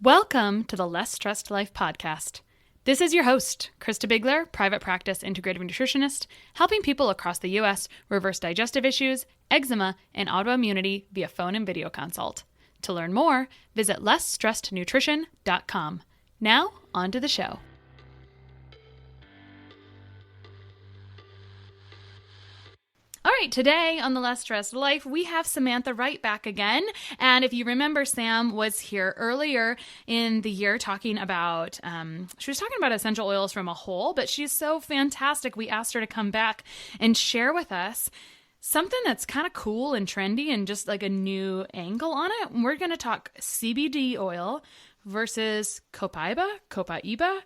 Welcome to the Less Stressed Life podcast. This is your host, Krista Bigler, private practice integrative nutritionist, helping people across the U.S. reverse digestive issues, eczema, and autoimmunity via phone and video consult. To learn more, visit lessstressednutrition.com. Now, on to the show. All right, today on the Less Stressed Life, we have Samantha Wright back again. And if you remember, Sam was here earlier in the year talking about, she was talking about essential oils from a whole, but she's so fantastic. We asked her to come back and share with us something that's kind of cool and trendy and just like a new angle on it. We're going to talk CBD oil versus Copaiba,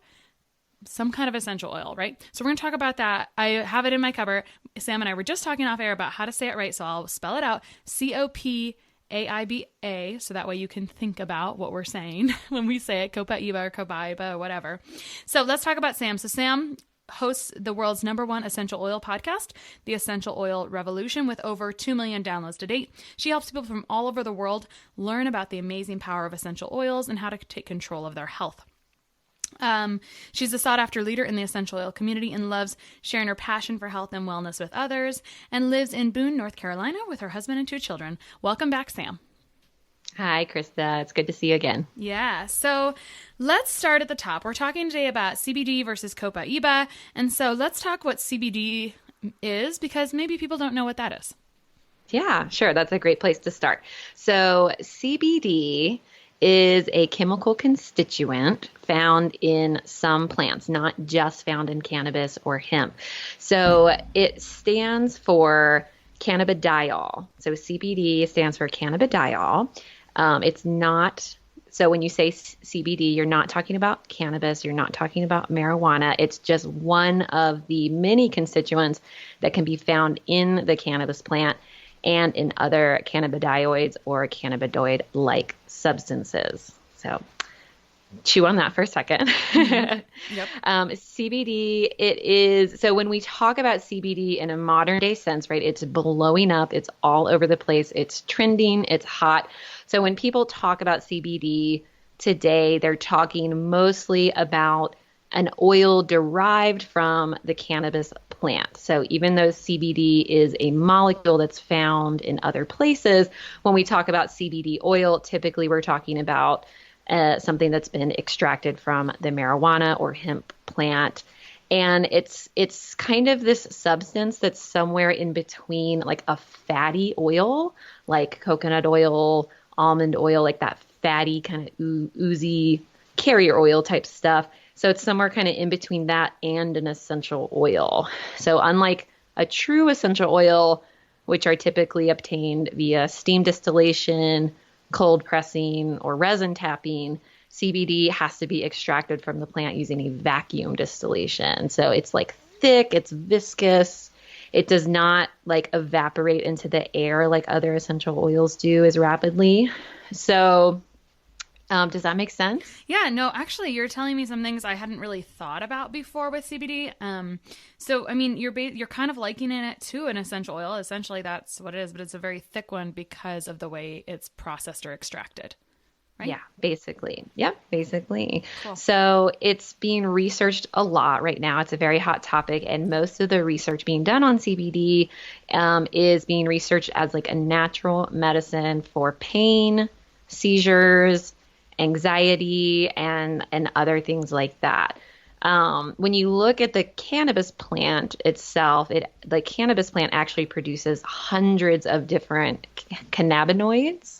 some kind of essential oil, right? So we're going to talk about that. I have it in my cover. Sam and I were just talking off air about how to say it right, so I'll spell it out. Copaiba, so that way you can think about what we're saying when we say it, Copaiba or Copaiba or whatever. So let's talk about Sam. So Sam hosts the world's #1 essential oil podcast, The Essential Oil Revolution, with over 2 million downloads to date. She helps people from all over the world learn about the amazing power of essential oils and how to take control of their health. She's a sought-after leader in the essential oil community and loves sharing her passion for health and wellness with others, and lives in Boone, North Carolina with her husband and 2 children. Welcome back, Sam. Hi, Krista. It's good to see you again. Yeah. So let's start at the top. We're talking today about CBD versus Copaiba. And so let's talk what CBD is, because maybe people don't know what that is. Yeah, sure. That's a great place to start. So CBD is a chemical constituent found in some plants, not just found in cannabis or hemp. So it stands for cannabidiol. So CBD stands for cannabidiol. It's not, so when you say CBD, you're not talking about cannabis, you're not talking about marijuana. It's just one of the many constituents that can be found in the cannabis plant and in other cannabidioids or cannabinoid-like substances. So chew on that for a second. Mm-hmm. Yep. CBD, it is, so when we talk about CBD in a modern day sense, right, it's blowing up, it's all over the place, it's trending, it's hot. So when people talk about CBD today, they're talking mostly about an oil derived from the cannabis plant. So even though CBD is a molecule that's found in other places, when we talk about CBD oil, typically we're talking about something that's been extracted from the marijuana or hemp plant. And it's kind of this substance that's somewhere in between like a fatty oil, like coconut oil, almond oil, like that fatty kind of oozy carrier oil type stuff. So it's somewhere kind of in between that and an essential oil. So unlike a true essential oil, which are typically obtained via steam distillation, cold pressing, or resin tapping, CBD has to be extracted from the plant using a vacuum distillation. So it's like thick, it's viscous. It does not like evaporate into the air like other essential oils do as rapidly. So does that make sense? Yeah, no, actually, you're telling me some things I hadn't really thought about before with CBD. So, I mean, you're kind of likening it to an essential oil. Essentially, that's what it is, but it's a very thick one because of the way it's processed or extracted, right? Yeah, basically. Yep, basically. Cool. So it's being researched a lot right now. It's a very hot topic, and most of the research being done on CBD is being researched as like a natural medicine for pain, seizures, anxiety, and other things like that. When you look at the cannabis plant itself, the cannabis plant actually produces hundreds of different cannabinoids,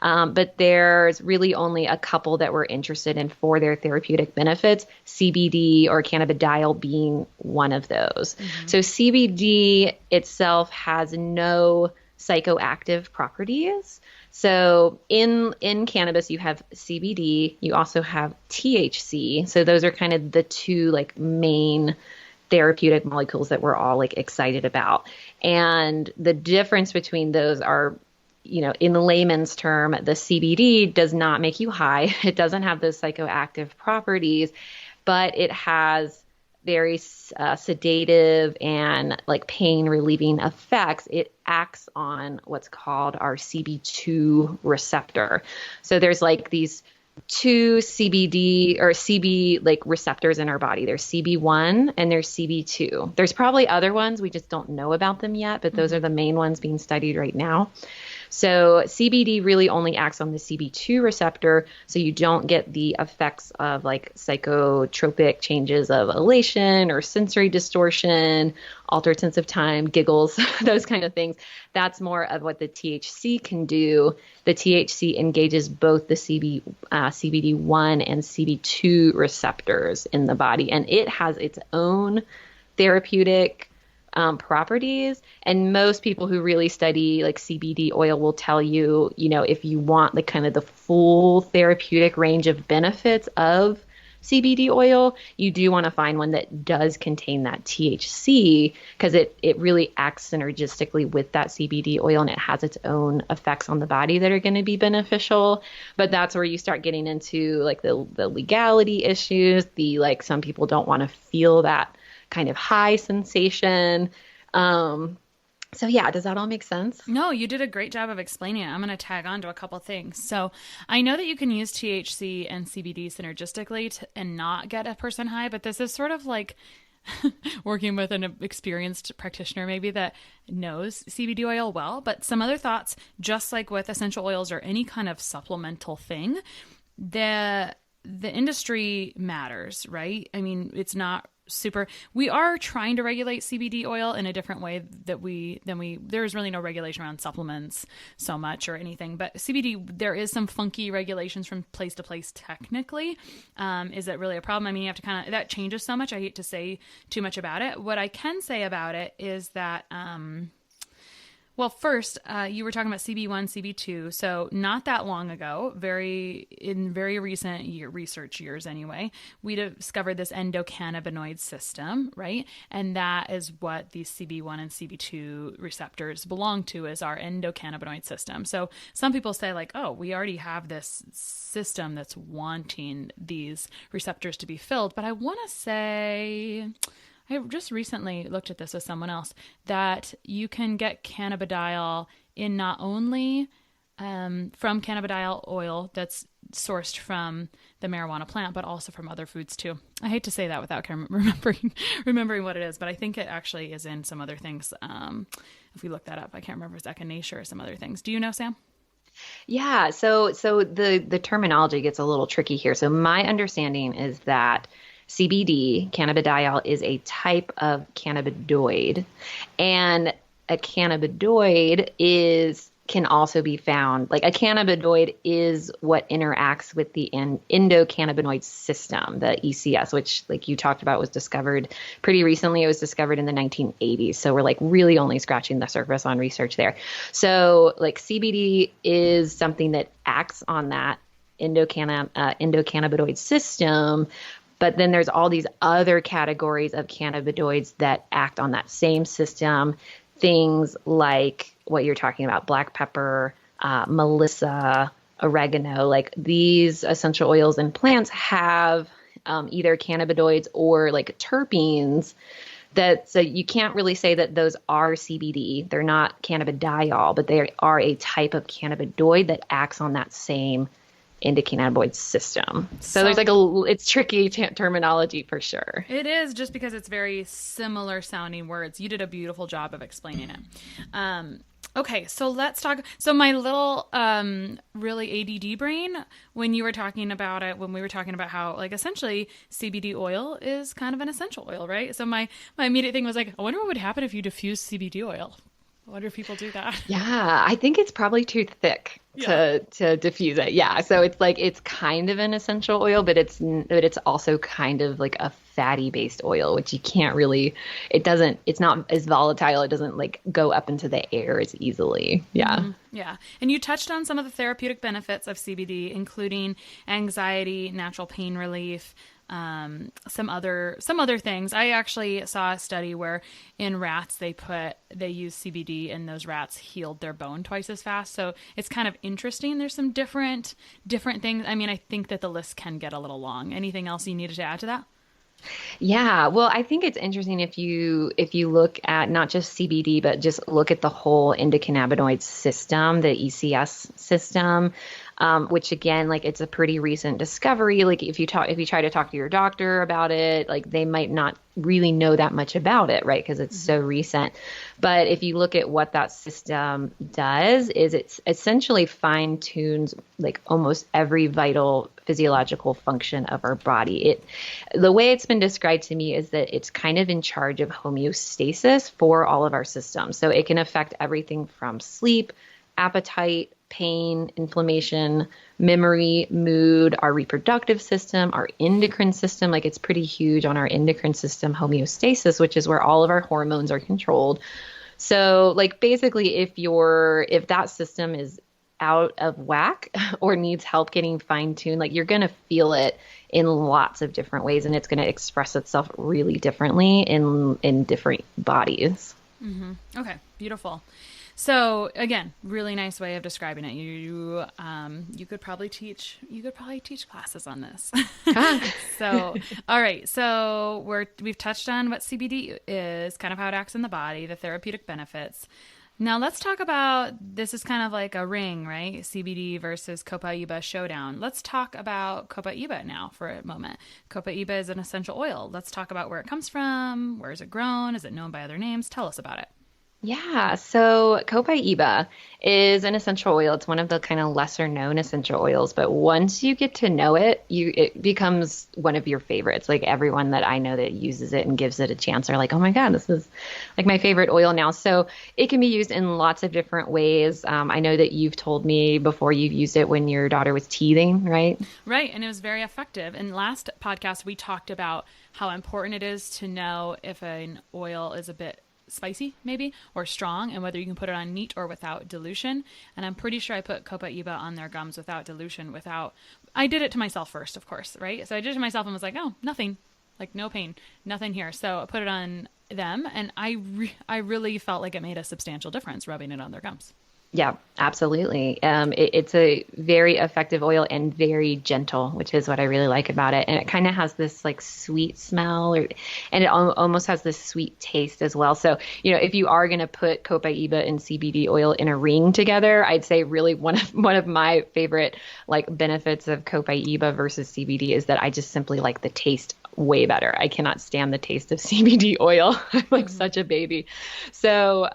but there's really only a couple that we're interested in for their therapeutic benefits, CBD or cannabidiol being one of those. So CBD itself has no psychoactive properties. So in cannabis, you have CBD, you also have THC. So those are kind of the two like main therapeutic molecules that we're all like excited about. And the difference between those are, you know, in the layman's term, the CBD does not make you high. It doesn't have those psychoactive properties, but it has very sedative and like pain relieving effects. It acts on what's called our CB2 receptor. So there's like these two CBD or CB like receptors in our body. There's CB1 and there's CB2. There's probably other ones. We just don't know about them yet, but those are the main ones being studied right now. So CBD really only acts on the CB2 receptor, so you don't get the effects of like psychotropic changes of elation or sensory distortion, altered sense of time, giggles, those kind of things. That's more of what the THC can do. The THC engages both the CBD1 and CB2 receptors in the body, and it has its own therapeutic properties. And most people who really study like CBD oil will tell you, if you want like kind of the full therapeutic range of benefits of CBD oil, you do want to find one that does contain that THC because it really acts synergistically with that CBD oil and it has its own effects on the body that are going to be beneficial. But that's where you start getting into like the legality issues, like some people don't want to feel that kind of high sensation. So yeah, does that all make sense? No, you did a great job of explaining it. I'm going to tag on to a couple things. So I know that you can use THC and CBD synergistically and not get a person high, but this is sort of like working with an experienced practitioner maybe that knows CBD oil well. But some other thoughts, just like with essential oils or any kind of supplemental thing, the industry matters, right? I mean, it's not we are trying to regulate CBD oil in a different way there's really no regulation around supplements so much or anything, but CBD, there is some funky regulations from place to place technically. Is that really a problem? I mean, you have to that changes so much. I hate to say too much about it. What I can say about it is that, well, first, you were talking about CB1, CB2. So not that long ago, in very recent research years anyway, we discovered this endocannabinoid system, right? And that is what these CB1 and CB2 receptors belong to, is our endocannabinoid system. So some people say like, oh, we already have this system that's wanting these receptors to be filled. But I want to say, I just recently looked at this with someone else, that you can get cannabidiol in not only from cannabidiol oil that's sourced from the marijuana plant, but also from other foods too. I hate to say that without remembering what it is, but I think it actually is in some other things. If we look that up, I can't remember if it's echinacea or some other things. Do you know, Sam? Yeah. So the terminology gets a little tricky here. So my understanding is that CBD, cannabidiol, is a type of cannabinoid, and a cannabinoid can also be found, like a cannabinoid is what interacts with the endocannabinoid system, the ECS, which like you talked about was discovered pretty recently. It was discovered in the 1980s. So we're like really only scratching the surface on research there. So like CBD is something that acts on that endocannabinoid system. But then there's all these other categories of cannabinoids that act on that same system. Things like what you're talking about, black pepper, melissa, oregano, like these essential oils and plants have either cannabinoids or like terpenes so you can't really say that those are CBD. They're not cannabidiol, but they are a type of cannabinoid that acts on that same endocannabinoid system. So there's like it's tricky terminology for sure. It is, just because it's very similar sounding words. You did a beautiful job of explaining it. Okay, so let's talk. So my little really ADD brain, when you were talking about it, when we were talking about how like essentially CBD oil is kind of an essential oil, right? So my immediate thing was like, I wonder what would happen if you diffuse CBD oil. I wonder if people do that. Yeah, I think it's probably too thick to diffuse it. Yeah, so it's like it's kind of an essential oil, but it's also kind of like a fatty based oil, which you can't really. It's not as volatile. It doesn't like go up into the air as easily. Yeah. Mm-hmm. Yeah, and you touched on some of the therapeutic benefits of CBD, including anxiety, natural pain relief. Some other things. I actually saw a study where in rats they use CBD and those rats healed their bone twice as fast. So it's kind of interesting. There's some different things. I mean, I think that the list can get a little long. Anything else you needed to add to that? Yeah, well, I think it's interesting if you look at not just CBD, but just look at the whole endocannabinoid system, the ECS system. which again, like it's a pretty recent discovery. Like if you try to talk to your doctor about it, like they might not really know that much about it, right? Because it's so recent. But if you look at what that system does, is it's essentially fine tunes like almost every vital physiological function of our body. The way it's been described to me is that it's kind of in charge of homeostasis for all of our systems. So it can affect everything from sleep, appetite, pain, inflammation, memory, mood, our reproductive system, our endocrine system. Like it's pretty huge on our endocrine system homeostasis, which is where all of our hormones are controlled. So like basically if that system is out of whack or needs help getting fine tuned, like you're going to feel it in lots of different ways, and it's going to express itself really differently in different bodies. Okay, beautiful. So again, really nice way of describing it. You could probably teach classes on this. So, all right. So we've touched on what CBD is, kind of how it acts in the body, the therapeutic benefits. Now let's talk about, this is kind of like a ring, right? CBD versus Copaiba Showdown. Let's talk about Copaiba now for a moment. Copaiba is an essential oil. Let's talk about where it comes from. Where is it grown? Is it known by other names? Tell us about it. Yeah, so Copaiba is an essential oil. It's one of the kind of lesser known essential oils, but once you get to know it, it becomes one of your favorites. Like everyone that I know that uses it and gives it a chance are like, oh my God, this is like my favorite oil now. So it can be used in lots of different ways. I know that you've told me before you've used it when your daughter was teething, right? Right, and it was very effective. And last podcast, we talked about how important it is to know if an oil is a bit spicy maybe or strong, and whether you can put it on neat or without dilution. And I'm pretty sure I put Copaiba on their gums without dilution. I did it to myself first, of course, right? So I did it to myself and was like, oh, nothing, like no pain, nothing here. So I put it on them, and I really felt like it made a substantial difference rubbing it on their gums. Yeah, absolutely. It's a very effective oil and very gentle, which is what I really like about it. And it kind of has this like sweet smell, and it almost has this sweet taste as well. So, if you are going to put Copaiba and CBD oil in a ring together, I'd say really one of my favorite like benefits of Copaiba versus CBD is that I just simply like the taste way better. I cannot stand the taste of CBD oil. I'm like such a baby. So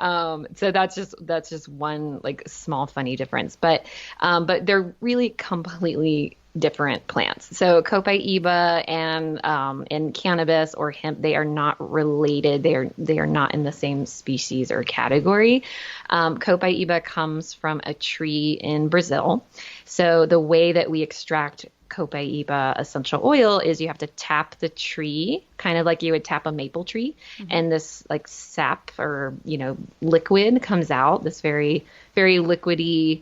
that's just one like small funny difference, but they're really completely different plants. So Copaiba and cannabis or hemp, they are not related. They are not in the same species or category. Copaiba comes from a tree in Brazil. So the way that we extract Copaiba essential oil is you have to tap the tree, kind of like you would tap a maple tree, and this like sap or liquid comes out. This very, very liquidy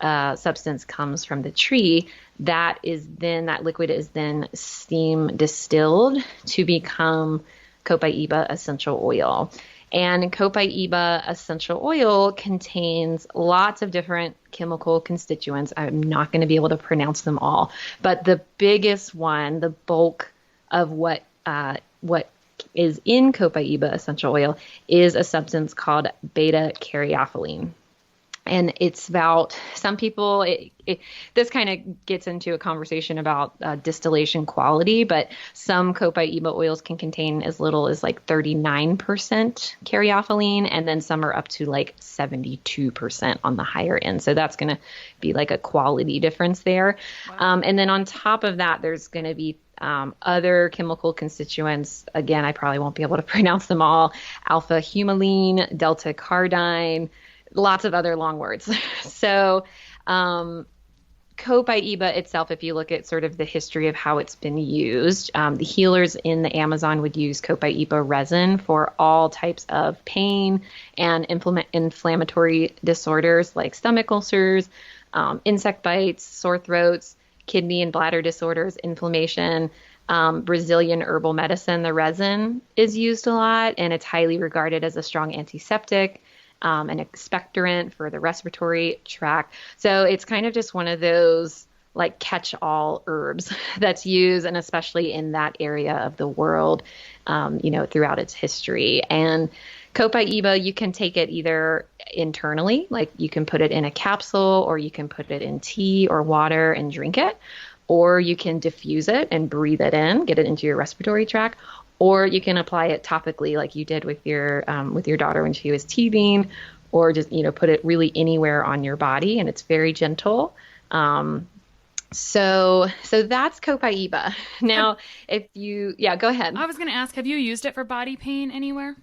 substance comes from the tree. That liquid is then steam distilled to become Copaiba essential oil. And Copaiba essential oil contains lots of different chemical constituents. I'm not going to be able to pronounce them all, but the biggest one, the bulk of what is in Copaiba essential oil is a substance called beta-caryophyllene. And it's about, some people, this kind of gets into a conversation about distillation quality, but some Copaiba oils can contain as little as like 39% caryophyllene, and then some are up to like 72% on the higher end. So that's going to be like a quality difference there. Wow. And then on top of that, there's going to be other chemical constituents. Again, I probably won't be able to pronounce them all. Alpha humulene, delta cardine, lots of other long words. So Copaiba itself, if you look at sort of the history of how it's been used, the healers in the Amazon would use Copaiba resin for all types of pain and inflammatory disorders like stomach ulcers, insect bites, sore throats, kidney and bladder disorders, inflammation. Brazilian herbal medicine, the resin is used a lot, and it's highly regarded as a strong antiseptic. An expectorant for the respiratory tract. So it's kind of just one of those like catch-all herbs that's used, and especially in that area of the world, throughout its history. And Copaiba, you can take it either internally, like you can put it in a capsule, or you can put it in tea or water and drink it, or you can diffuse it and breathe it in, get it into your respiratory tract, or you can apply it topically, like you did with your daughter when she was teething, or just put it really anywhere on your body, and it's very gentle. So that's Copaiba. Now, go ahead. I was going to ask, have you used it for body pain anywhere?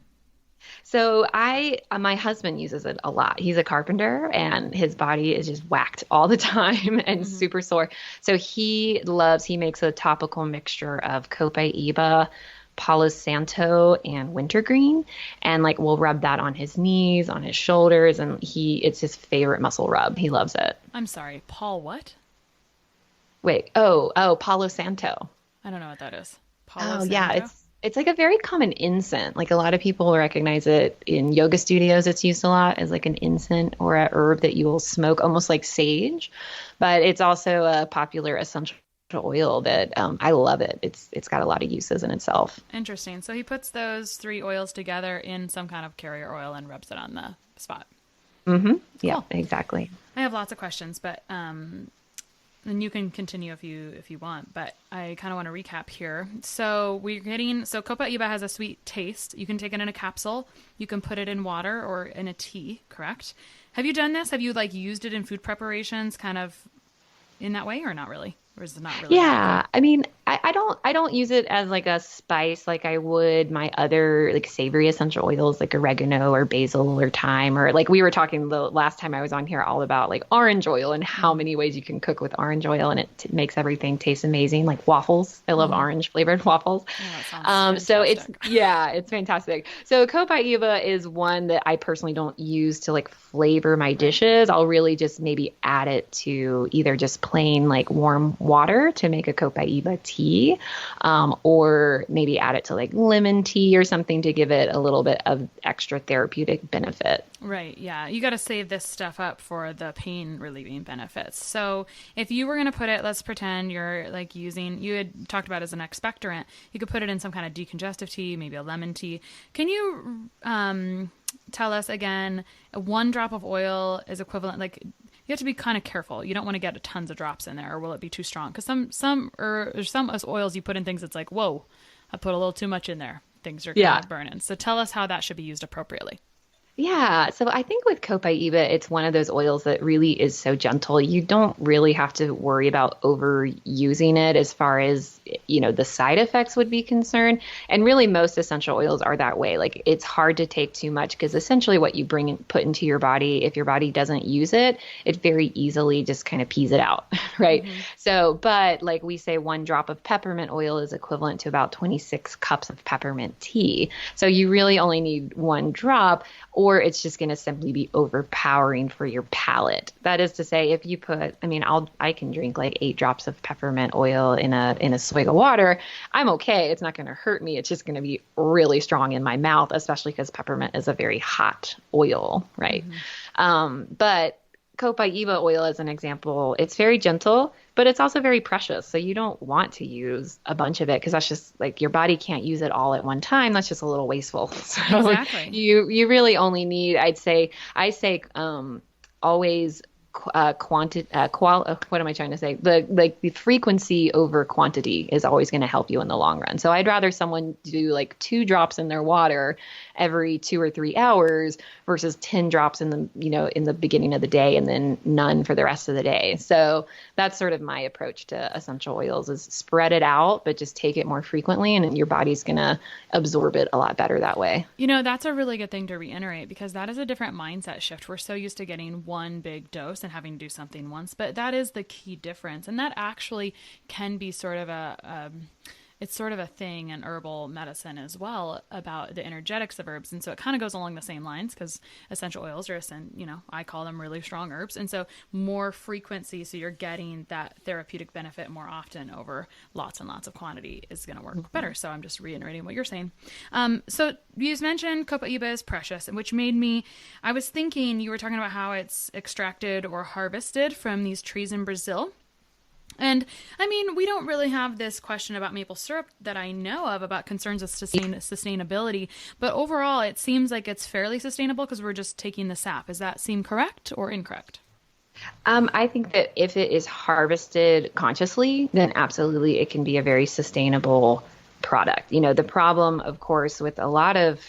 So my husband uses it a lot. He's a carpenter and his body is just whacked all the time and super sore. So he makes a topical mixture of Copaiba, Palo Santo, and wintergreen, and like we'll rub that on his knees, on his shoulders, and it's his favorite muscle rub. He loves it. I'm sorry, Paul what? Wait, Palo Santo. I don't know what that is. Palo Santo? Yeah, it's like a very common incense. Like a lot of people recognize it in yoga studios. It's used a lot as like an incense or a herb that you will smoke, almost like sage. But it's also a popular essential oil that I love it. It's got a lot of uses in itself. Interesting. So he puts those 3 oils together in some kind of carrier oil and rubs it on the spot. Mm-hmm. Cool. Yeah, exactly. I have lots of questions, but and you can continue if you want, but I kind of want to recap here. So Copaiba has a sweet taste. You can take it in a capsule. You can put it in water or in a tea, correct? Have you done this? Have you like used it in food preparations kind of in that way or not really? Or is it not really? Yeah. I mean, I don't use it as like a spice like I would my other like savory essential oils like oregano or basil or thyme, or like we were talking the last time I was on here all about like orange oil and how many ways you can cook with orange oil, and it makes everything taste amazing, like waffles. I love orange flavored waffles. So it's fantastic. So Copaiba is one that I personally don't use to like flavor my dishes. I'll really just maybe add it to either just plain like warm water to make a Copaiba tea, or maybe add it to like lemon tea or something to give it a little bit of extra therapeutic benefit. Right. Yeah. You got to save this stuff up for the pain relieving benefits. So if you were going to put it, let's pretend you're like you had talked about as an expectorant, you could put it in some kind of decongestive tea, maybe a lemon tea. Can you tell us again, 1 drop of oil is equivalent, like you have to be kind of careful. You don't want to get tons of drops in there, or will it be too strong? Because some oils you put in things, it's like, whoa, I put a little too much in there. Things are kind of burning. So tell us how that should be used appropriately. Yeah. So I think with Copaiba, it's one of those oils that really is so gentle. You don't really have to worry about overusing it as far as, the side effects would be concerned. And really most essential oils are that way. Like it's hard to take too much because essentially what you put into your body, if your body doesn't use it, it very easily just kind of pees it out. Right. Mm-hmm. So, but like we say 1 drop of peppermint oil is equivalent to about 26 cups of peppermint tea. So you really only need 1 drop, or it's just going to simply be overpowering for your palate. That is to say, if you put, I can drink like 8 drops of peppermint oil in a swig of water. I'm okay. It's not going to hurt me. It's just going to be really strong in my mouth, especially because peppermint is a very hot oil, right? Mm-hmm. But Copaiba oil, as an example, it's very gentle, but it's also very precious. So you don't want to use a bunch of it because that's just like your body can't use it all at one time. That's just a little wasteful. So exactly. You really only need, I say always what am I trying to say? The frequency over quantity is always going to help you in the long run. So I'd rather someone do like 2 drops in their water every 2 or 3 hours versus 10 drops in the beginning of the day and then none for the rest of the day. So that's sort of my approach to essential oils, is spread it out, but just take it more frequently and your body's going to absorb it a lot better that way. That's a really good thing to reiterate, because that is a different mindset shift. We're so used to getting 1 big dose and having to do something once, but that is the key difference. And that actually can be sort of it's sort of a thing in herbal medicine as well, about the energetics of herbs. And so it kind of goes along the same lines, because essential oils are, I call them really strong herbs. And so more frequency, so you're getting that therapeutic benefit more often over lots and lots of quantity, is going to work better. So I'm just reiterating what you're saying. So you mentioned Copaiba is precious, which made I was thinking you were talking about how it's extracted or harvested from these trees in Brazil. And I mean, we don't really have this question about maple syrup that I know of about concerns of sustainability, but overall it seems like it's fairly sustainable because we're just taking the sap. Does that seem correct or incorrect? I think that if it is harvested consciously, then absolutely it can be a very sustainable product. The problem, of course, with a lot of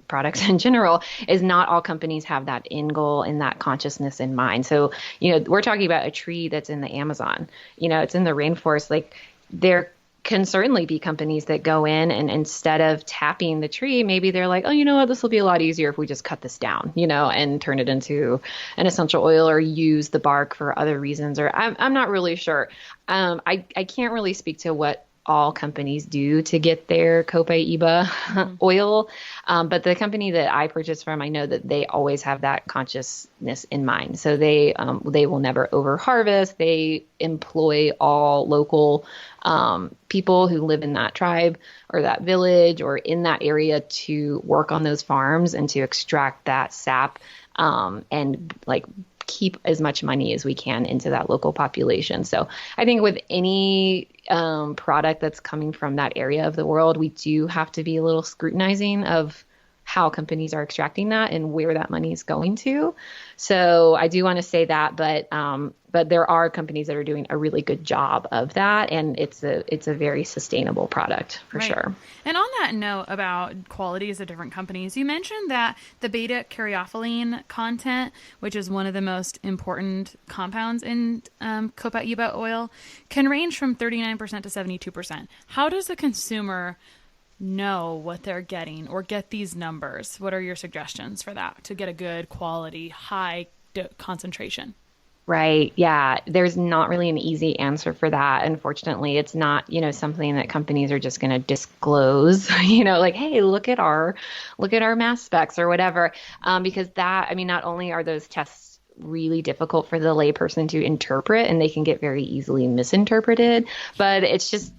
products in general is not all companies have that end goal and that consciousness in mind. So, we're talking about a tree that's in the Amazon, it's in the rainforest. Like, there can certainly be companies that go in and instead of tapping the tree, maybe they're like, oh, you know what, this will be a lot easier if we just cut this down, and turn it into an essential oil or use the bark for other reasons. Or I'm not really sure. I can't really speak to what all companies do to get their Copaiba oil. But the company that I purchase from, I know that they always have that consciousness in mind. So they will never over harvest. They employ all local people who live in that tribe or that village or in that area to work on those farms and to extract that sap and like keep as much money as we can into that local population. So I think with any product that's coming from that area of the world, we do have to be a little scrutinizing of how companies are extracting that and where that money is going to. So I do want to say that, but there are companies that are doing a really good job of that, and it's a very sustainable product for sure. And on that note about qualities of different companies, you mentioned that the beta caryophyllene content, which is one of the most important compounds in Copaiba oil, can range from 39% to 72%. How does the consumer know what they're getting or get these numbers? What are your suggestions for that to get a good quality, high concentration? Right. Yeah. There's not really an easy answer for that. Unfortunately, it's not, something that companies are just going to disclose, like, hey, look at our mass specs or whatever. Because not only are those tests really difficult for the layperson to interpret and they can get very easily misinterpreted, but it's just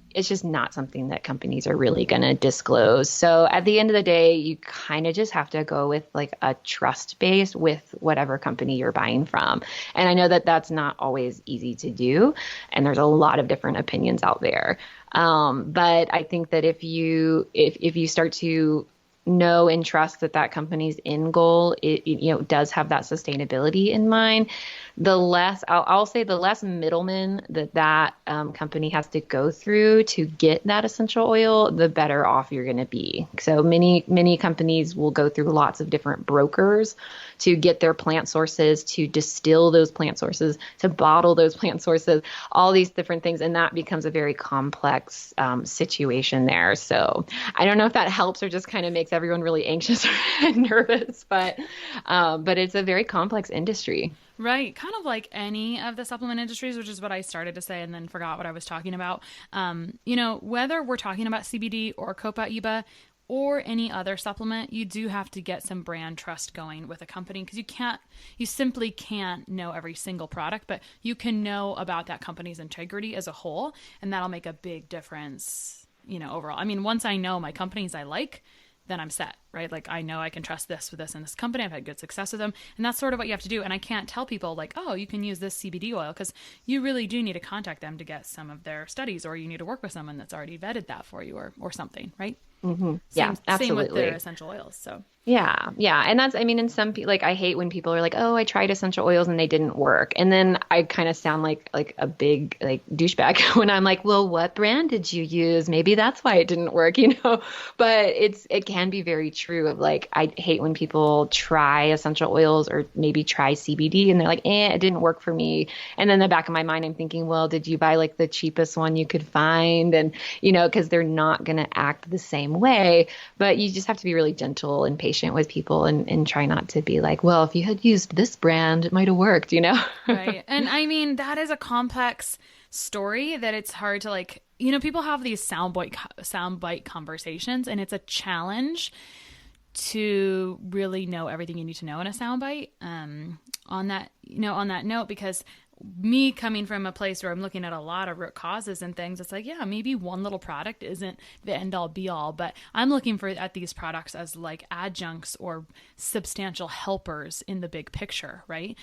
not something that companies are really going to disclose. So at the end of the day, you kind of just have to go with like a trust base with whatever company you're buying from. And I know that that's not always easy to do. And there's a lot of different opinions out there. But I think that if you start to know and trust that company's end goal, it does have that sustainability in mind, I'll say the less middlemen that company has to go through to get that essential oil, the better off you're going to be. So many companies will go through lots of different brokers to get their plant sources, to distill those plant sources, to bottle those plant sources, all these different things. And that becomes a very complex situation there. So I don't know if that helps or just kind of makes everyone really anxious and nervous, but it's a very complex industry. Right. Kind of like any of the supplement industries, which is what I started to say and then forgot what I was talking about. Whether we're talking about CBD or Copaiba or any other supplement, you do have to get some brand trust going with a company because you simply can't know every single product, but you can know about that company's integrity as a whole, and that'll make a big difference, overall. I mean, once I know my companies I like, then I'm set, right? Like I know I can trust this with this and this company. I've had good success with them. And that's sort of what you have to do. And I can't tell people like, oh, you can use this CBD oil, because you really do need to contact them to get some of their studies, or you need to work with someone that's already vetted that for you or something, right? Mm-hmm. Yeah, absolutely. Same with their essential oils. So yeah. And that's, in some people, like I hate when people are like, oh, I tried essential oils and they didn't work. And then I kind of sound like a big like douchebag when I'm like, well, what brand did you use? Maybe that's why it didn't work, but it can be very true of like, I hate when people try essential oils or maybe try CBD and they're like, it didn't work for me. And then in the back of my mind, I'm thinking, well, did you buy like the cheapest one you could find? And, because they're not going to act the same way, but you just have to be really gentle and patient with people and try not to be like, well, if you had used this brand, it might have worked, Right. And that is a complex story that it's hard to like, people have these soundbite conversations, and it's a challenge to really know everything you need to know in a soundbite. On that note, because me coming from a place where I'm looking at a lot of root causes and things, it's like, yeah, maybe one little product isn't the end all be all, but I'm looking at these products as like adjuncts or substantial helpers in the big picture, right?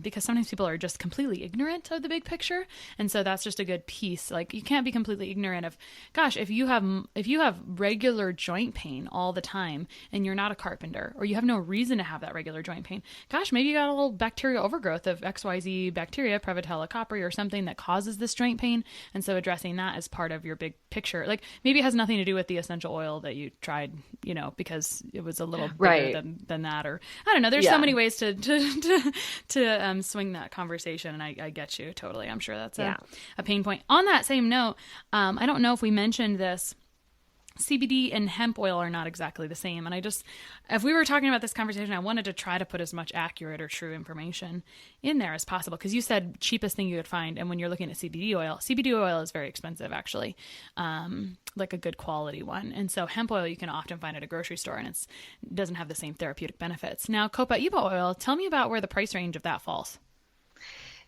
Because sometimes people are just completely ignorant of the big picture. And so that's just a good piece. Like, you can't be completely ignorant of, gosh, if you have regular joint pain all the time and you're not a carpenter, or you have no reason to have that regular joint pain, gosh, maybe you got a little bacterial overgrowth of XYZ bacteria, Prevotella copri, or something that causes this joint pain. And so addressing that as part of your big picture, like maybe it has nothing to do with the essential oil that you tried, because it was a little bigger than that, or I don't know. There's so many ways to swing that conversation, and I get you totally. I'm sure that's a pain point. On that same note, I don't know if we mentioned this. CBD and hemp oil are not exactly the same. And if we were talking about this conversation, I wanted to try to put as much accurate or true information in there as possible. Because you said cheapest thing you would find. And when you're looking at CBD oil is very expensive, actually, like a good quality one. And so hemp oil you can often find at a grocery store, and it doesn't have the same therapeutic benefits. Now, Copaiba oil, tell me about where the price range of that falls.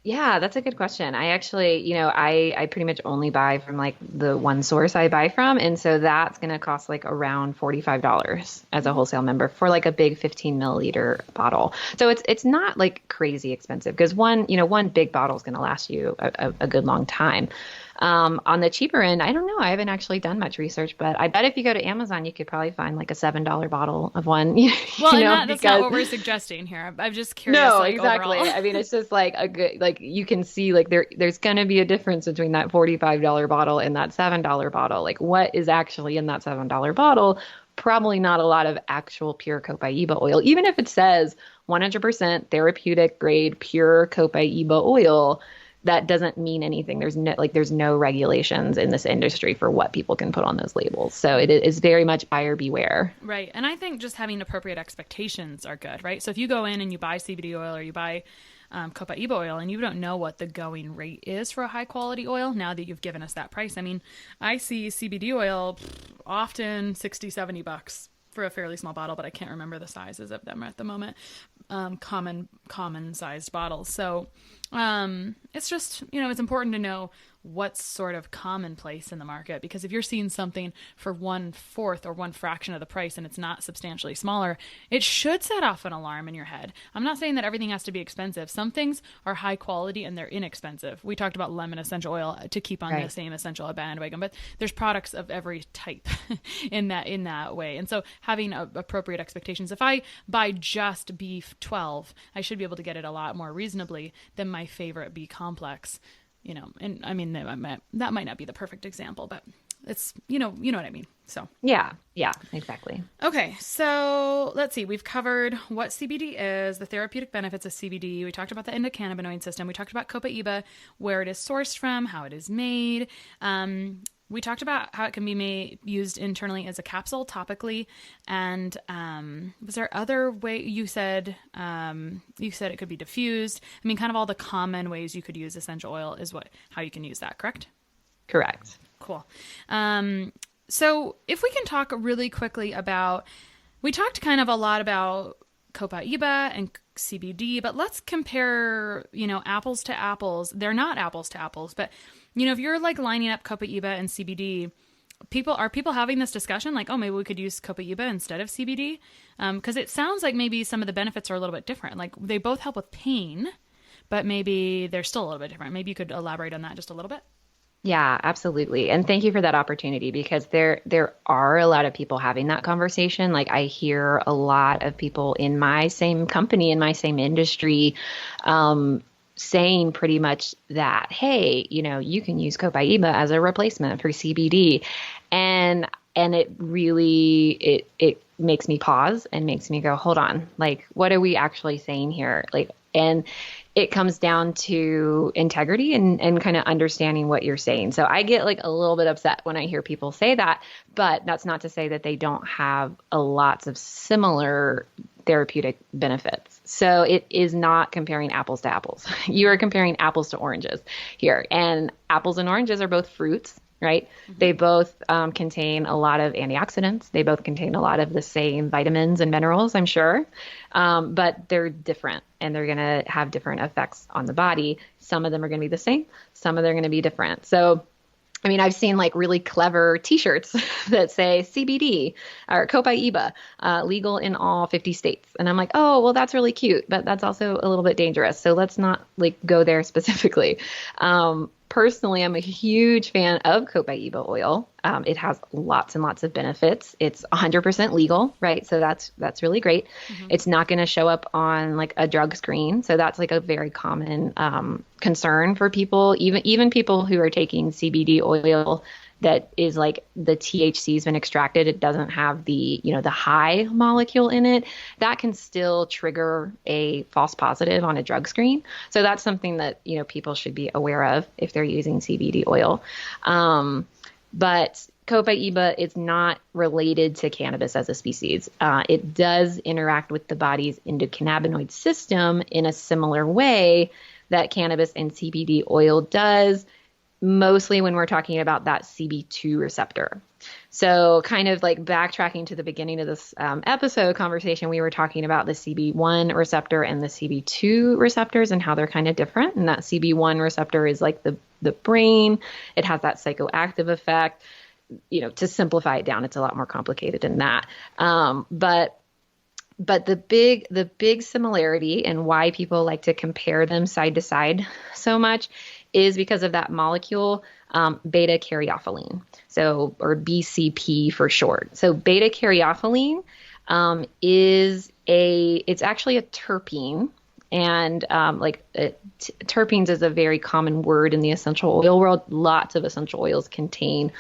Yeah, that's a good question. I actually, I pretty much only buy from like the one source I buy from. And so that's going to cost like around $45 as a wholesale member for like a big 15 milliliter bottle. So it's not like crazy expensive, because one big bottle is going to last you a good long time. On the cheaper end, I don't know. I haven't actually done much research, but I bet if you go to Amazon, you could probably find like a $7 bottle of one. That's not what we're suggesting here. I'm just curious. No, like, exactly. Overall. I mean, it's just like a good, like you can see like there's going to be a difference between that $45 bottle and that $7 bottle. Like, what is actually in that $7 bottle? Probably not a lot of actual pure Copaiba oil, even if it says 100% therapeutic grade pure Copaiba oil. That doesn't mean anything. There's no regulations in this industry for what people can put on those labels. So it is very much buyer beware. Right. And I think just having appropriate expectations are good, right? So if you go in and you buy CBD oil or you buy Copaiba oil and you don't know what the going rate is for a high quality oil, now that you've given us that price, I mean, I see CBD oil often $60-$70 for a fairly small bottle, but I can't remember the sizes of them at the moment. Common sized bottles. So it's just, it's important to know what's sort of commonplace in the market, because if you're seeing something for 1/4 or 1/fraction of the price and it's not substantially smaller, it should set off an alarm in your head. I'm not saying that everything has to be expensive. Some things are high quality and they're inexpensive. We talked about lemon essential oil to keep on the same essential bandwagon, but there's products of every type in that way. And so having appropriate expectations. If I buy just B12, I should be able to get it a lot more reasonably than my favorite B complex. And I mean, that might not be the perfect example, but it's, you know what I mean? So. Yeah, exactly. Okay. So let's see. We've covered what CBD is, the therapeutic benefits of CBD. We talked about the endocannabinoid system. We talked about Copaiba, where it is sourced from, how it is made. We talked about how it can be used internally as a capsule, topically, and was there other way you said it could be diffused? I mean, kind of all the common ways you could use essential oil is how you can use that, correct? Correct. Cool. So if we can talk really quickly about, we talked kind of a lot about Copaiba and CBD, but let's compare, apples to apples. They're not apples to apples, but if you're like lining up Copaiba and CBD, are people having this discussion like, oh, maybe we could use Copaiba instead of CBD? Because it sounds like maybe some of the benefits are a little bit different. Like they both help with pain, but maybe they're still a little bit different. Maybe you could elaborate on that just a little bit. Yeah, absolutely. And thank you for that opportunity, because there are a lot of people having that conversation. Like I hear a lot of people in my same company, in my same industry, saying pretty much that, hey, you can use Copaiba as a replacement for CBD. And it really, it makes me pause and makes me go, hold on, like, what are we actually saying here? Like, and it comes down to integrity and kind of understanding what you're saying. So I get like a little bit upset when I hear people say that, but that's not to say that they don't have lots of similar therapeutic benefits. So it is not comparing apples to apples. You are comparing apples to oranges here. And apples and oranges are both fruits. right? They both contain a lot of antioxidants. They both contain a lot of the same vitamins and minerals, I'm sure. But they're different and they're going to have different effects on the body. Some of them are going to be the same. Some of them are going to be different. So, I mean, I've seen like really clever t-shirts that say CBD or Copaiba, legal in all 50 states. And I'm like, oh, well, that's really cute, but that's also a little bit dangerous. So let's not like go there specifically. Personally, I'm a huge fan of Copaiba oil. It has lots and lots of benefits. It's 100% legal, right? So that's really great. It's not going to show up on like a drug screen. So that's like a very common concern for people, even people who are taking CBD oil that is like the THC has been extracted. It doesn't have the, the high molecule in it. That can still trigger a false positive on a drug screen. So that's something that, people should be aware of if they're using CBD oil. But Copaiba is not related to cannabis as a species. It does interact with the body's endocannabinoid system in a similar way that cannabis and CBD oil does, mostly when we're talking about that CB2 receptor. So kind of like backtracking to the beginning of this episode conversation, we were talking about the CB1 receptor and the CB2 receptors and how they're kind of different. And that CB1 receptor is like the brain. It has that psychoactive effect. To simplify it down, it's a lot more complicated than that. But the big similarity and why people like to compare them side to side so much is because of that molecule, beta caryophyllene, or BCP for short. So beta caryophyllene it's actually a terpene. And terpenes is a very common word in the essential oil world. Lots of essential oils contain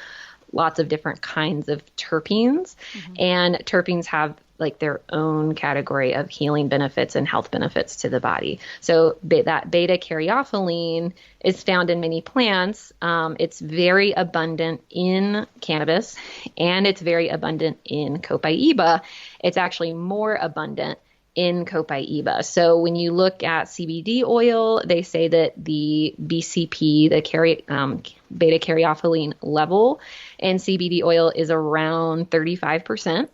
lots of different kinds of terpenes. And terpenes have like their own category of healing benefits and health benefits to the body. So that beta caryophyllene is found in many plants. It's very abundant in cannabis and it's very abundant in Copaiba. It's actually more abundant in Copaiba. So when you look at CBD oil, they say that the BCP, the beta caryophyllene level in CBD oil is around 35%.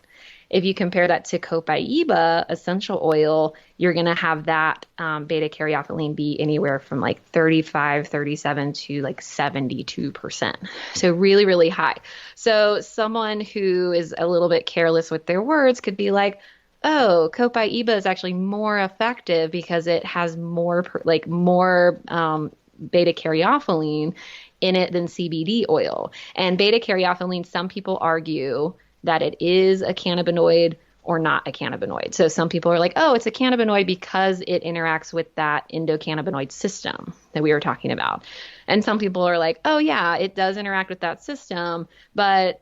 If you compare that to Copaiba essential oil, you're going to have that beta caryophyllene be anywhere from like 35, 37 to like 72%. So really, really high. So someone who is a little bit careless with their words could be like, oh, Copaiba is actually more effective because it has more beta caryophyllene in it than CBD oil. And beta caryophyllene, some people argue that it is a cannabinoid or not a cannabinoid. So some people are like, oh, it's a cannabinoid because it interacts with that endocannabinoid system that we were talking about. And some people are like, oh yeah, it does interact with that system, but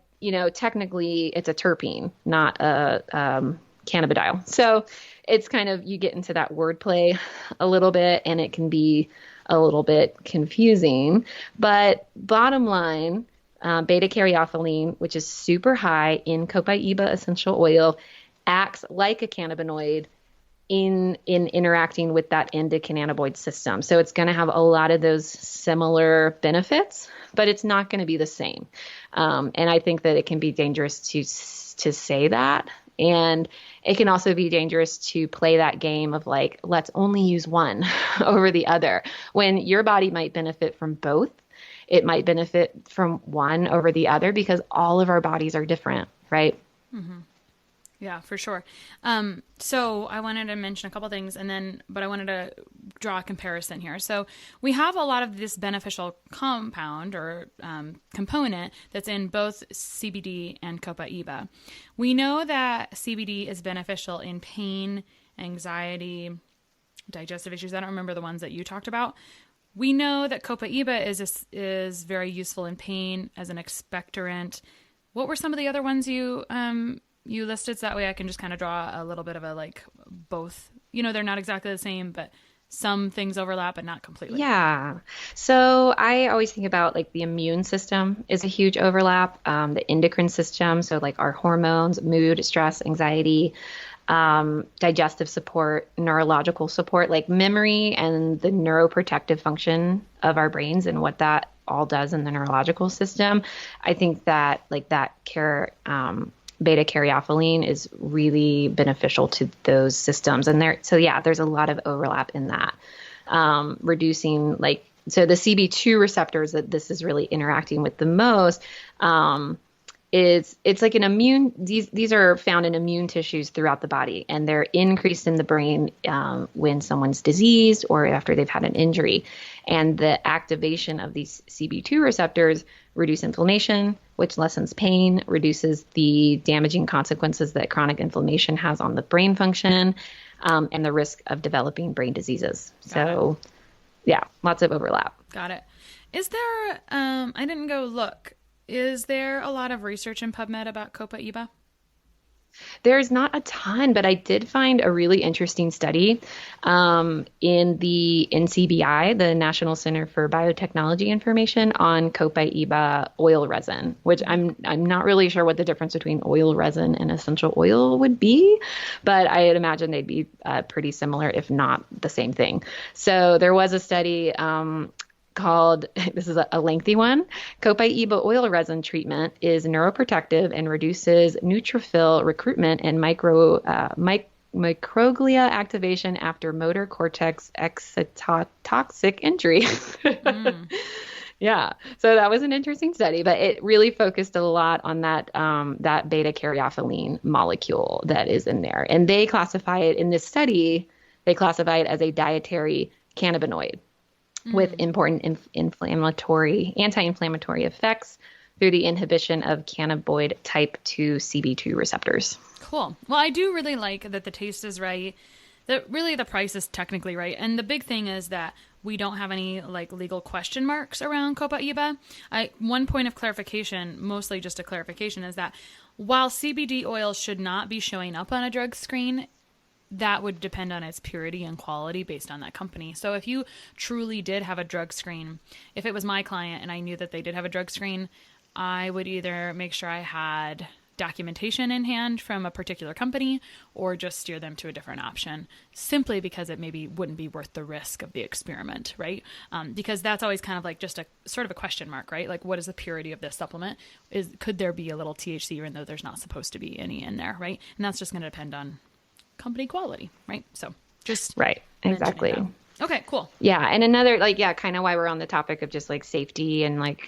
technically it's a terpene, not a cannabidiol. So it's kind of, you get into that wordplay a little bit and it can be a little bit confusing, but bottom line, beta caryophyllene, which is super high in Copaiba essential oil, acts like a cannabinoid in interacting with that endocannabinoid system. So it's going to have a lot of those similar benefits, but it's not going to be the same. And I think that it can be dangerous to say that. And it can also be dangerous to play that game of like, let's only use one over the other, when your body might benefit from both. It might benefit from one over the other because all of our bodies are different, right? Mm-hmm. Yeah, for sure. So I wanted to mention a couple things but I wanted to draw a comparison here. So we have a lot of this beneficial compound or component that's in both CBD and Copaiba. We know that CBD is beneficial in pain, anxiety, digestive issues. I don't remember the ones that you talked about. We know that Copaiba is very useful in pain as an expectorant. What were some of the other ones you listed? So that way I can just kind of draw a little bit of a like both. They're not exactly the same, but some things overlap, but not completely. Yeah. So I always think about like the immune system is a huge overlap. The endocrine system, so like our hormones, mood, stress, anxiety. digestive support, neurological support, like memory and the neuroprotective function of our brains and what that all does in the neurological system. I think that like that beta caryophyllene is really beneficial to those systems. And there's a lot of overlap in that. Reducing so the CB2 receptors that this is really interacting with the most, it's like an immune, these are found in immune tissues throughout the body, and they're increased in the brain when someone's diseased or after they've had an injury. And the activation of these CB2 receptors reduce inflammation, which lessens pain, reduces the damaging consequences that chronic inflammation has on the brain function, and the risk of developing brain diseases. Yeah, lots of overlap. Got it. Is there, I didn't go look, is there a lot of research in PubMed about Copaiba? There's not a ton, but I did find a really interesting study in the NCBI, the National Center for Biotechnology Information, on Copaiba oil resin, which I'm not really sure what the difference between oil resin and essential oil would be, but I'd imagine they'd be pretty similar, if not the same thing. So there was a study called, this is a lengthy one, Copaiba oil resin treatment is neuroprotective and reduces neutrophil recruitment and microglia activation after motor cortex excitotoxic injury. Yeah, so that was an interesting study, but it really focused a lot on that beta caryophyllene molecule that is in there. And they classify it in this study, they classify it as a dietary cannabinoid with important anti-inflammatory effects through the inhibition of cannabinoid type 2 CB2 receptors. Cool. Well, I do really like that the taste is right, that really the price is technically right. And the big thing is that we don't have any legal question marks around Copaiba. One point of clarification, mostly just a clarification, is that while CBD oil should not be showing up on a drug screen, that would depend on its purity and quality based on that company. So if you truly did have a drug screen, if it was my client and I knew that they did have a drug screen, I would either make sure I had documentation in hand from a particular company or just steer them to a different option, simply because it maybe wouldn't be worth the risk of the experiment, right? Because that's always kind of like just a sort of a question mark, right? Like, what is the purity of this supplement? Could there be a little THC even though there's not supposed to be any in there, right? And that's just going to depend on company quality, right? So just right, exactly. Okay, cool. Yeah, and another kind of why we're on the topic of just safety and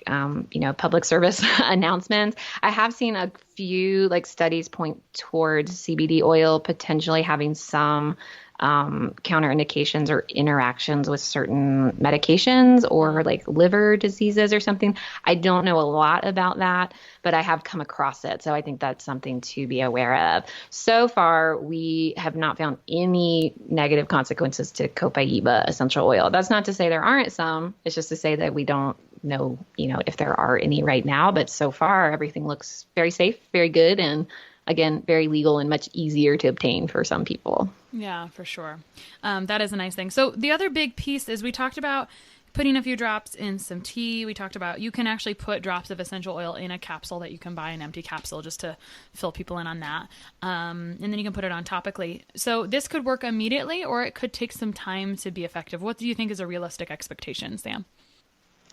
public service announcements. I have seen a few studies point towards CBD oil potentially having some counterindications or interactions with certain medications or liver diseases or something. I don't know a lot about that, but I have come across it. So I think that's something to be aware of. So far, we have not found any negative consequences to Copaiba essential oil. That's not to say there aren't some. It's just to say that we don't know, if there are any right now. But so far, everything looks very safe, very good, and again, very legal and much easier to obtain for some people. Yeah, for sure. That is a nice thing. So the other big piece is we talked about putting a few drops in some tea. We talked about you can actually put drops of essential oil in a capsule that you can buy, an empty capsule, just to fill people in on that. And then you can put it on topically. So this could work immediately, or it could take some time to be effective. What do you think is a realistic expectation, Sam?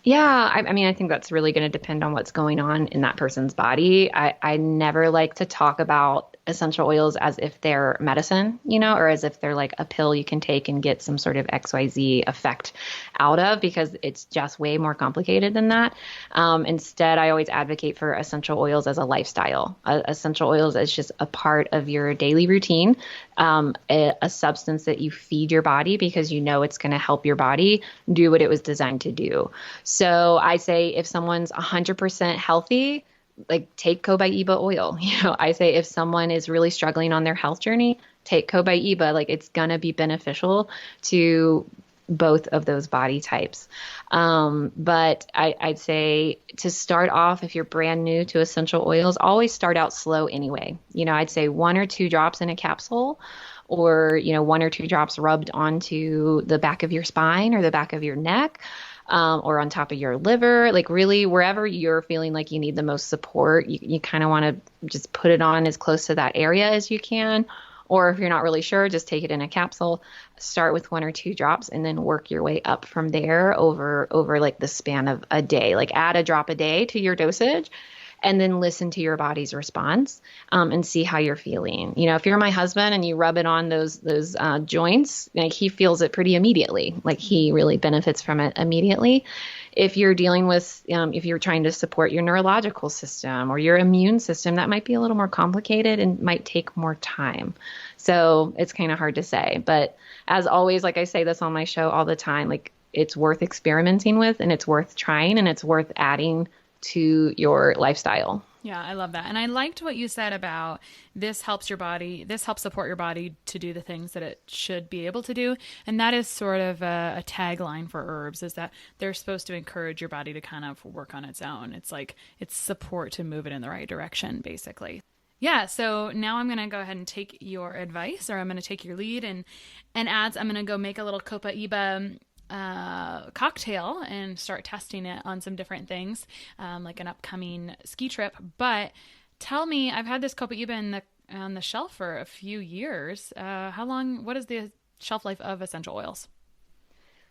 Yeah, I mean, I think that's really going to depend on what's going on in that person's body. I never like to talk about essential oils as if they're medicine, or as if they're like a pill you can take and get some sort of XYZ effect out of, because it's just way more complicated than that. Instead, I always advocate for essential oils as a lifestyle. Essential oils is just a part of your daily routine, a substance that you feed your body because it's going to help your body do what it was designed to do. So I say if someone's 100% healthy, take Copaiba oil. I say if someone is really struggling on their health journey, take Copaiba. It's going to be beneficial to both of those body types. But I'd say to start off, if you're brand new to essential oils, always start out slow anyway. I'd say 1 or 2 drops in a capsule, or, 1 or 2 drops rubbed onto the back of your spine or the back of your neck. Or on top of your liver, really wherever you're feeling like you need the most support, you kind of want to just put it on as close to that area as you can. Or if you're not really sure, just take it in a capsule. Start with 1 or 2 drops and then work your way up from there over like the span of a day. Like add a drop a day to your dosage and then listen to your body's response and see how you're feeling. You know, if you're my husband and you rub it on those joints, like he feels it pretty immediately. Like he really benefits from it immediately. If you're dealing with, if you're trying to support your neurological system or your immune system, that might be a little more complicated and might take more time. So it's kind of hard to say. But as always, like I say this on my show all the time, like it's worth experimenting with and it's worth trying and it's worth adding to your lifestyle. Yeah, I love that. And I liked what you said about this helps your body, this helps support your body to do the things that it should be able to do. And that is sort of a tagline for herbs, is that they're supposed to encourage your body to kind of work on its own. It's like it's support to move it in the right direction, basically. Yeah, so now I'm going to go ahead and take your advice, or I'm going to take your lead and ads. I'm going to go make a little Copaiba cocktail and start testing it on some different things, like an upcoming ski trip. But tell me, I've had this Copaiba on the shelf for a few years. How long? What is the shelf life of essential oils?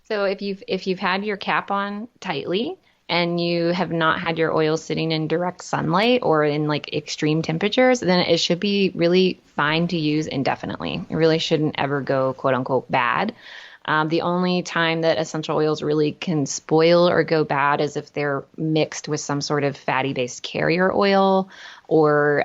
So if you've had your cap on tightly and you have not had your oil sitting in direct sunlight or in like extreme temperatures, then it should be really fine to use indefinitely. It really shouldn't ever go quote unquote bad. The only time that essential oils really can spoil or go bad is if they're mixed with some sort of fatty-based carrier oil or,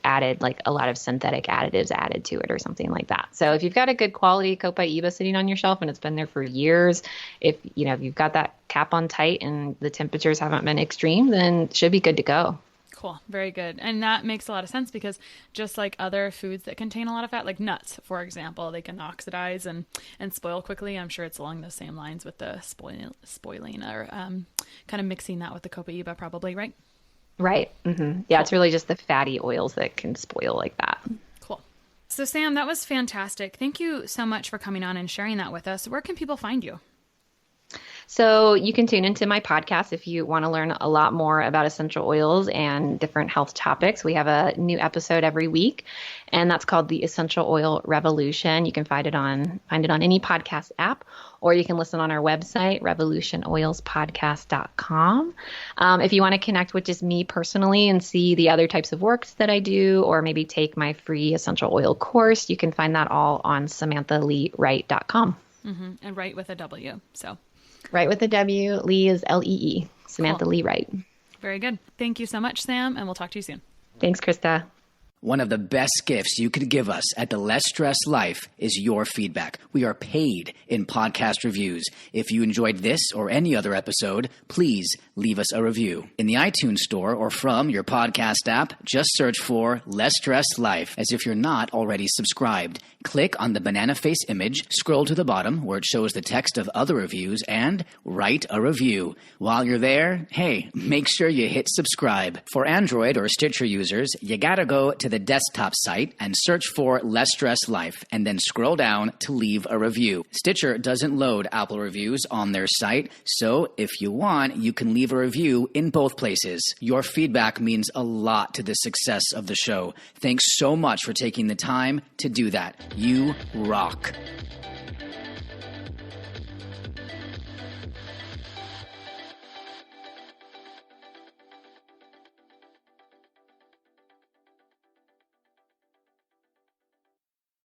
added like a lot of synthetic additives added to it or something like that. So if you've got a good quality Copaiba sitting on your shelf and it's been there for years, if you've got that cap on tight and the temperatures haven't been extreme, then it should be good to go. Cool. Very good. And that makes a lot of sense because just like other foods that contain a lot of fat, like nuts, for example, they can oxidize and spoil quickly. I'm sure it's along those same lines with the spoiling or kind of mixing that with the Copaiba probably, right? Right. Mm-hmm. Yeah, cool. It's really just the fatty oils that can spoil like that. Cool. So Sam, that was fantastic. Thank you so much for coming on and sharing that with us. Where can people find you? So you can tune into my podcast if you want to learn a lot more about essential oils and different health topics. We have a new episode every week, and that's called the Essential Oil Revolution. You can find it on any podcast app, or you can listen on our website, revolutionoilspodcast.com. If you want to connect with just me personally and see the other types of works that I do, or maybe take my free essential oil course, you can find that all on SamanthaLeeWright.com. Mm-hmm. And Wright with a W. So. Wright with a W. Lee is Lee. Samantha Lee Wright. Very good. Thank you so much, Sam, and we'll talk to you soon. Thanks, Krista. One of the best gifts you could give us at the Less Stress Life is your feedback. We are paid in podcast reviews. If you enjoyed this or any other episode, please leave us a review. In the iTunes store or from your podcast app, just search for Less Stress Life as if you're not already subscribed. Click on the banana face image, scroll to the bottom where it shows the text of other reviews, and write a review. While you're there, hey, make sure you hit subscribe. For Android or Stitcher users, you gotta go to the desktop site and search for Less Stress Life and then scroll down to leave a review. Stitcher doesn't load Apple reviews on their site, so if you want, you can leave a review in both places. Your feedback means a lot to the success of the show. Thanks so much for taking the time to do that. You rock.